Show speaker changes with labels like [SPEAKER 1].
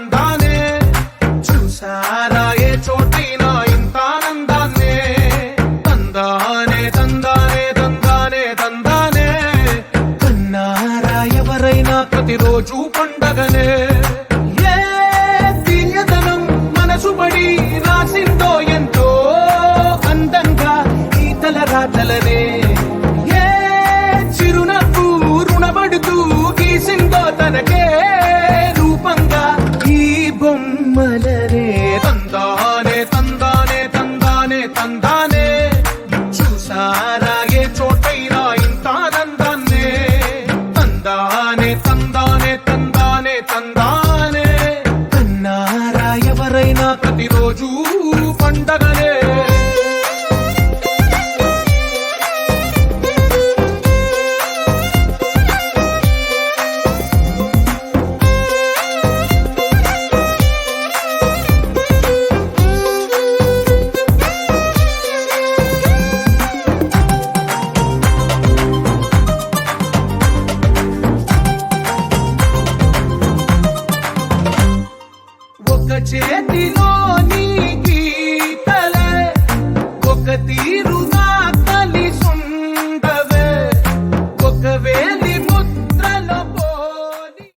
[SPEAKER 1] తందానే చూసారా ఏ చోటైనా ఇంత ఆనందాన్నే తందానే తందానే తందానే తందానే కన్నారా ఎవరైనా ప్రతిరోజు పండగనే ఏ తీయదనం మనసు పడి రాసిందో ఎంతో అందంగా ఈ తలరాతలనే ఏ చిరునవ్వు రుణపడుతూ గీసిందో తనకే రూపంగా ఈ బొమ్మలనే తందానే తందానే తందానే తందానే చూసారా ఏ చోటైనా ఇంత ఆనందాన్నే తందానే తందానే తందానే తందానే కన్నారా ఎవరైనా ప్రతిరోజు పండగనే ఒక చేతిలో